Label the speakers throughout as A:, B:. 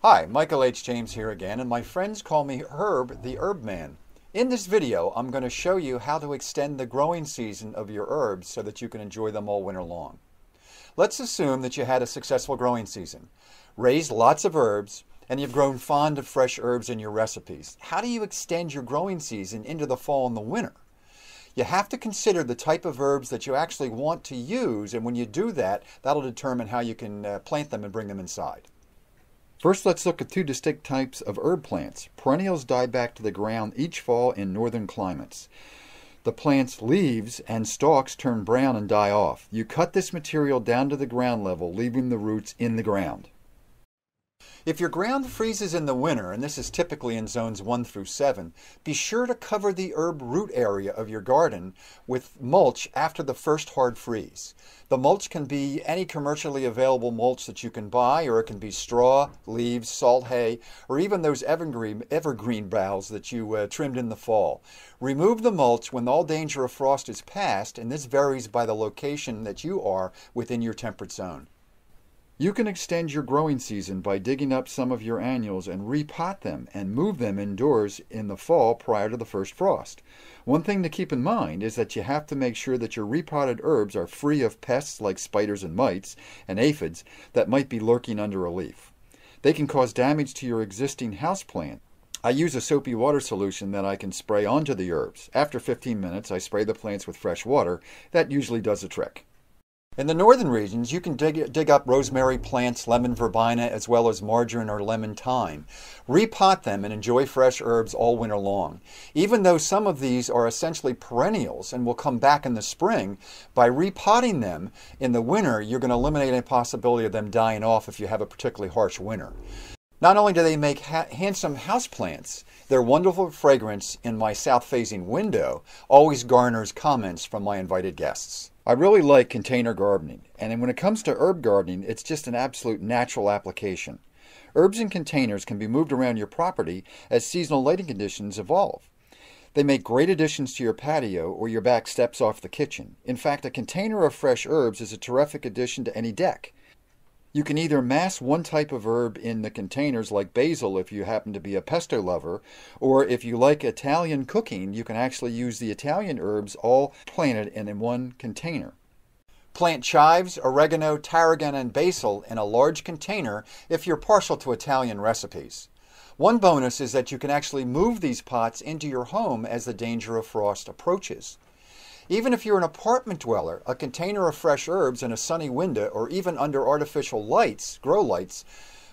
A: Hi, Michael H. James here again, and my friends call me Herb the Herb Man. In this video, I'm going to show you how to extend the growing season of your herbs so that you can enjoy them all winter long. Let's assume that you had a successful growing season, raised lots of herbs, and you've grown fond of fresh herbs in your recipes. How do you extend your growing season into the fall and the winter? You have to consider the type of herbs that you actually want to use, and when you do that, that'll determine how you can plant them and bring them inside. First, let's look at two distinct types of herb plants. Perennials die back to the ground each fall in northern climates. The plant's leaves and stalks turn brown and die off. You cut this material down to the ground level, leaving the roots in the ground. If your ground freezes in the winter, and this is typically in zones 1 through 7, be sure to cover the herb root area of your garden with mulch after the first hard freeze. The mulch can be any commercially available mulch that you can buy, or it can be straw, leaves, salt hay, or even those evergreen boughs that you trimmed in the fall. Remove the mulch when all danger of frost is past, and this varies by the location that you are within your temperate zone. You can extend your growing season by digging up some of your annuals and repot them and move them indoors in the fall prior to the first frost. One thing to keep in mind is that you have to make sure that your repotted herbs are free of pests like spiders and mites and aphids that might be lurking under a leaf. They can cause damage to your existing houseplant. I use a soapy water solution that I can spray onto the herbs. After 15 minutes, I spray the plants with fresh water. That usually does the trick. In the northern regions, you can dig up rosemary plants, lemon verbena, as well as marjoram or lemon thyme. Repot them and enjoy fresh herbs all winter long. Even though some of these are essentially perennials and will come back in the spring, by repotting them in the winter, you're going to eliminate any possibility of them dying off if you have a particularly harsh winter. Not only do they make handsome houseplants, their wonderful fragrance in my south-facing window always garners comments from my invited guests. I really like container gardening, and when it comes to herb gardening, it's just an absolute natural application. Herbs in containers can be moved around your property as seasonal lighting conditions evolve. They make great additions to your patio or your back steps off the kitchen. In fact, a container of fresh herbs is a terrific addition to any deck. You can either mass one type of herb in the containers like basil if you happen to be a pesto lover, or if you like Italian cooking, you can actually use the Italian herbs all planted in one container. Plant chives, oregano, tarragon, and basil in a large container if you're partial to Italian recipes. One bonus is that you can actually move these pots into your home as the danger of frost approaches. Even if you're an apartment dweller, a container of fresh herbs in a sunny window or even under artificial lights, grow lights,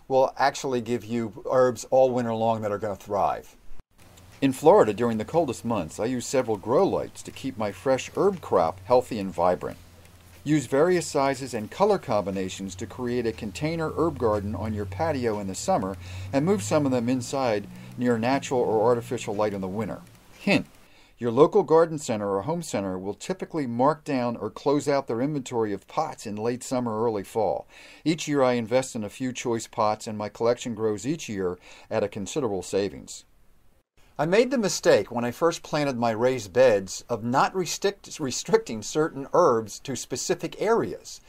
A: will actually give you herbs all winter long that are going to thrive. In Florida, during the coldest months, I use several grow lights to keep my fresh herb crop healthy and vibrant. Use various sizes and color combinations to create a container herb garden on your patio in the summer and move some of them inside near natural or artificial light in the winter. Hint: your local garden center or home center will typically mark down or close out their inventory of pots in late summer or early fall. Each year I invest in a few choice pots, and my collection grows each year at a considerable savings. I made the mistake when I first planted my raised beds of not restricting certain herbs to specific areas.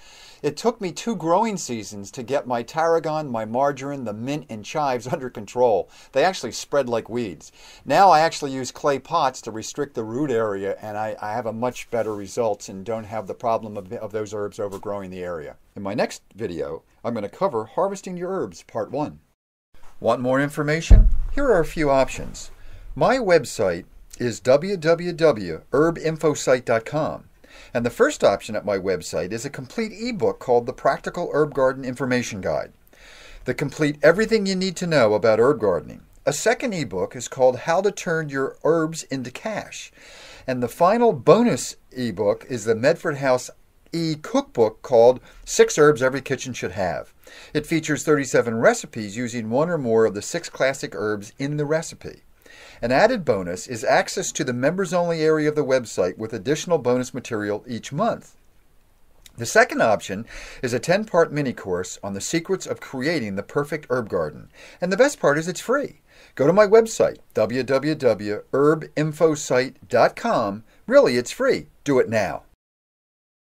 A: It took me 2 growing seasons to get my tarragon, my marjoram, the mint, and chives under control. They actually spread like weeds. Now I actually use clay pots to restrict the root area, and I have a much better results and don't have the problem of those herbs overgrowing the area. In my next video, I'm going to cover Harvesting Your Herbs, Part 1. Want more information? Here are a few options. My website is www.herbinfosite.com. And the first option at my website is a complete ebook called The Practical Herb Garden Information Guide that complete everything you need to know about herb gardening. A second ebook is called How to Turn Your Herbs into Cash. And the final bonus ebook is the Medford House e-cookbook called 6 Herbs Every Kitchen Should Have. It features 37 recipes using one or more of the 6 classic herbs in the recipe. An added bonus is access to the members-only area of the website with additional bonus material each month. The second option is a 10-part mini-course on the secrets of creating the perfect herb garden. And the best part is it's free. Go to my website, www.herbinfosite.com. Really, it's free. Do it now.